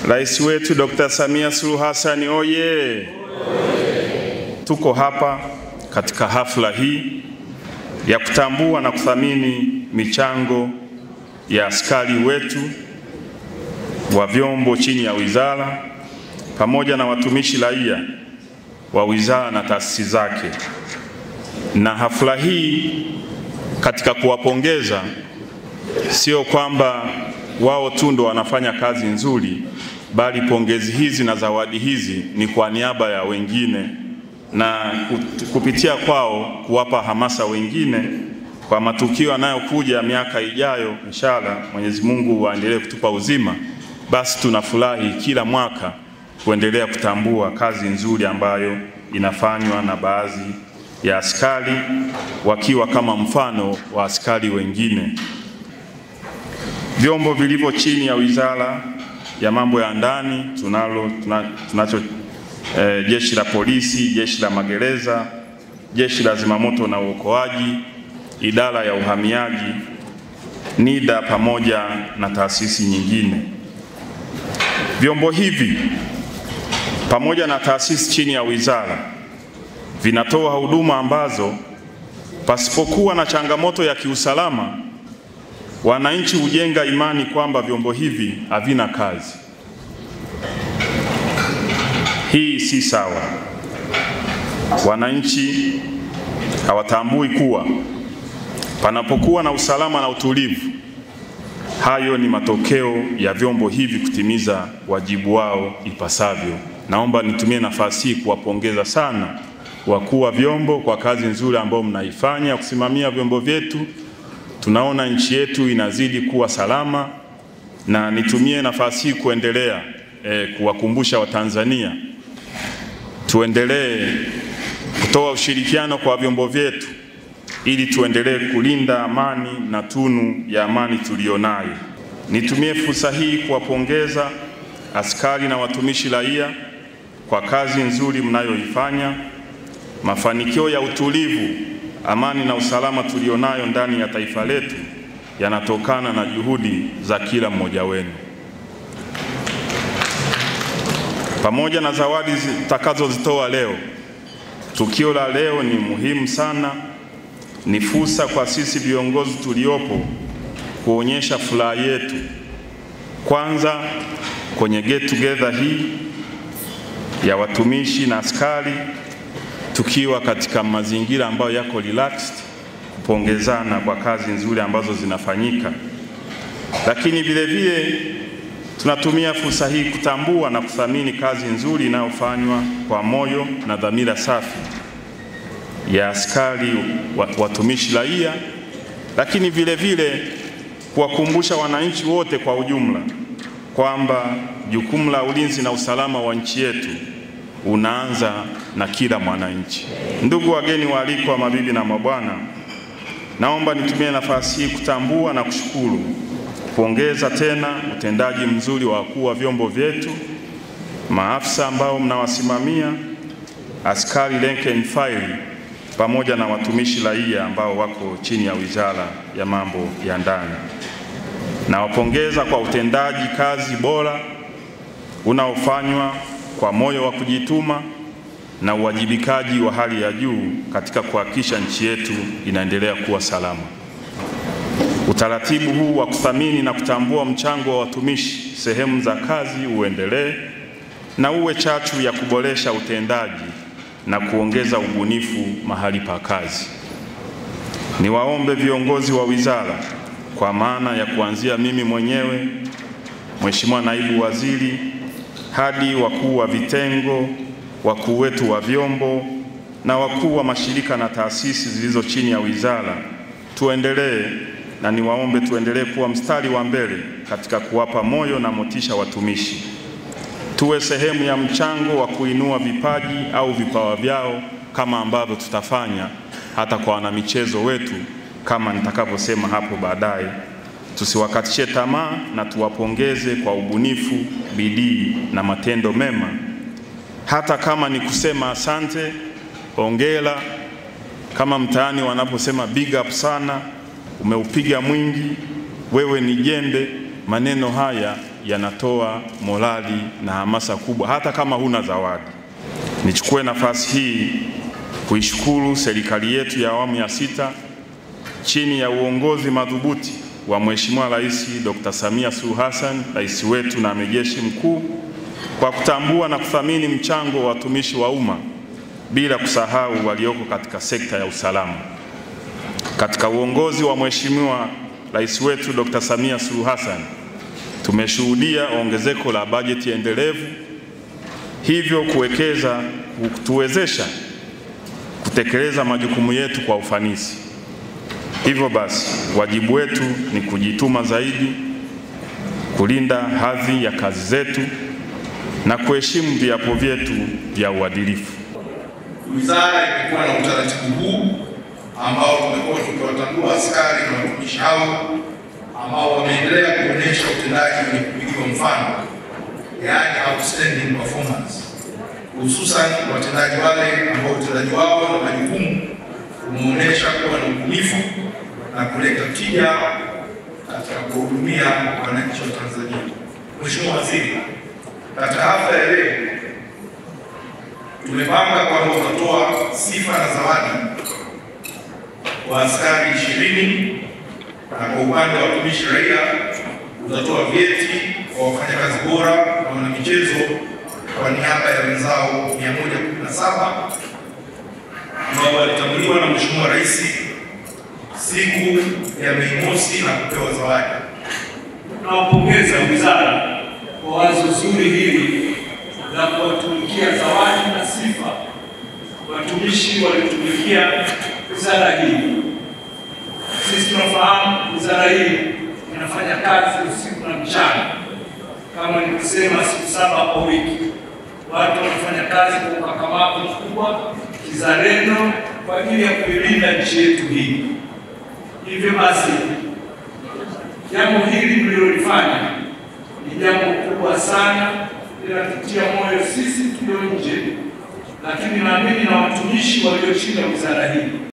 Rais wetu Dr. Samia Suluhu Hassan oye! Tuko hapa katika hafla hii ya kutambua na kuthamini michango ya askari wetu wa vyombo chini ya wizara pamoja na watumishi raia wa wizara na taasisi zake. Na hafla hii katika kuwapongeza, sio kwamba wao tu ndo wanafanya kazi nzuri, bali pongezi hizi na zawadi hizi ni kwa niaba ya wengine na kupitia kwao kuwapa hamasa wengine kwa matukio yanayokuja miaka ijayo. Inshallah Mwenyezi Mungu aendelee kutupa uzima, basi tunafurahi kila mwaka kuendelea kutambua kazi nzuri ambayo inafanywa na baadhi ya askari wakiwa kama mfano wa askari wengine. Vyombo vilivyo chini ya Wizara ya Mambo ya Ndani tunacho Jeshi la Polisi, Jeshi la Magereza, Jeshi la Zimamoto na Uokoaji, Idara ya Uhamiaji, NIDA pamoja na taasisi nyingine. Vyombo hivi pamoja na taasisi chini ya wizara vinatoa huduma ambazo pasipokuwa na changamoto ya kiusalama, wananchi hujenga imani kwamba vyombo hivi havina kazi. Hii si sawa. Wananchi hawatambui kuwa panapokuwa na usalama na utulivu, hayo ni matokeo ya vyombo hivi kutimiza wajibu wao ipasavyo. Naomba nitumie nafasi hii kuwapongeza sana wakuu wa vyombo kwa kazi nzuri ambayo mnaifanya kusimamia vyombo vyetu. Tunaona nchi yetu inazidi kuwa salama, na nitumie nafasi hii kuendelea kuwakumbusha Watanzania tuendelee kutoa ushirikiano kwa vyombo vyetu ili tuendelee kulinda amani na tunu ya amani tulionayo. Nitumie fursa hii kuwapongeza askari na watumishi raia kwa kazi nzuri mnayoifanya. Mafanikio ya utulivu, amani na usalama tulionayo ndani ya taifa letu yanatokana na juhudi za kila mmoja wenu. Pamoja na zawadi zitakazozitoa leo, tukio la leo ni muhimu sana. Ni fursa kwa sisi viongozi tuliopo kuonyesha furaha yetu, kwanza kwenye get together hii ya watumishi na askari, tukiwa katika mazingira ambayo yako relaxed, kupongezana kwa kazi nzuri ambazo zinafanyika. Lakini vile vile tunatumia fursa hii kutambua na kuthamini kazi nzuri inayofanywa kwa moyo na dhamira safi ya askari watumishi raia, lakini vile vile kuwakumbusha wananchi wote kwa ujumla kwamba jukumu la ulinzi na usalama wa nchi yetu unaanza na kila mwananchi. Ndugu wageni waalikwa, mabibi na mabwana, naomba nitumie nafasi hii kutambua na kushukuru, kupongeza tena utendaji mzuri wa wakuu wa vyombo vyetu, maafisa ambao mnawasimamia, askari rank and file pamoja na watumishi raia ambao wako chini ya Wizara ya Mambo ya Ndani. Nawapongeza kwa utendaji kazi bora unaofanywa kwa moyo wa kujituma na uwajibikaji wa hali ya juu katika kuhakikisha nchi yetu inaendelea kuwa salama. Utaratibu huu wa kuthamini na kutambua mchango wa watumishi sehemu za kazi uendelee na uwe chachu ya kuboresha utendaji na kuongeza ubunifu mahali pa kazi. Niwaombe viongozi wa wizara, kwa maana ya kuanzia mimi mwenyewe, Mheshimiwa Naibu Waziri, hadi wakuu wa vitengo, wakuu wetu wa vyombo na wakuu wa mashirika na taasisi zilizo chini ya wizara, tuendelee na niwaombe tuendelee kuwa mstari wa mbele katika kuwapa moyo na motisha watumishi. Tuwe sehemu ya mchango wa kuinua vipaji au vipawa vyao, kama ambavyo tutafanya hata kwa wanamichezo wetu kama nitakavyosema hapo baadaye. Tusiwakatishe tamaa na tuwapongeze kwa ubunifu, bidii na matendo mema. Hata kama ni kusema asante, hongera, kama mtaani wanaposema big up sana, umeupiga mwingi, wewe ni jembe, maneno haya yanatoa morali na hamasa kubwa hata kama huna zawadi. Nichukue nafasi hii kuishukuru serikali yetu ya awamu ya 6 chini ya uongozi madhubuti wa Mheshimiwa Rais Dr. Samia Suluhu Hassan, rais wetu na amiri jeshi mkuu, kwa kutambua na kuthamini mchango wa watumishi wa umma bila kusahau walioko katika sekta ya usalama. Katika uongozi wa Mheshimiwa Rais wetu Dr. Samia Suluhu Hassan, tumeshuhudia ongezeko la bajeti endelevu, hivyo kutuwezesha kutekeleza majukumu yetu kwa ufanisi. Hivyo basi, wajibu wetu ni kujituma zaidi, kulinda hadhi ya kazi zetu na kuheshimu viapo vyetu vya uadilifu. Wizara imekuwa na utaratibu huu ambao tumekuwa tukiwatambua askari na watumishi hao ambao wameendelea kuonyesha utendaji wenye kupigiwa mfano, yaani outstanding performance, hususan watendaji wale ambao utendaji wao na majukumu umeonyesha kuwa na ubunifu na kuleta tija katika kuhudumia wananchi wa Tanzania. Mheshimiwa Waziri, katika hafla ya leo tumepanga kwamba utatoa sifa na zawadi kwa askari 20 na kwa upande wa watumishi raia utatoa vyeti kwa wafanyakazi bora na wanamichezo kwa niaba ya wenzao 117 ambao walitambuliwa na Mheshimiwa Rais siku ya Mei Mosi na kupewa zawadi. Tunawapongeza wizara kwa wazo zuri hili la kuwatumikia zawadi na sifa watumishi waliotumikia wizara hii. Sisi tunafahamu wizara hii inafanya kazi usiku na mchana, kama nilisema, siku 7 kwa wiki. Watu wanafanya kazi kwa ukakamavu mkubwa, kizalendo, kwa ajili ya kuilinda nchi yetu hii. Hivyo basi, jambo hili mlilolifanya ni jambo kubwa sana, linatutia moyo sisi tulio nje, lakini naamini na watumishi walio chini ya wizara hii.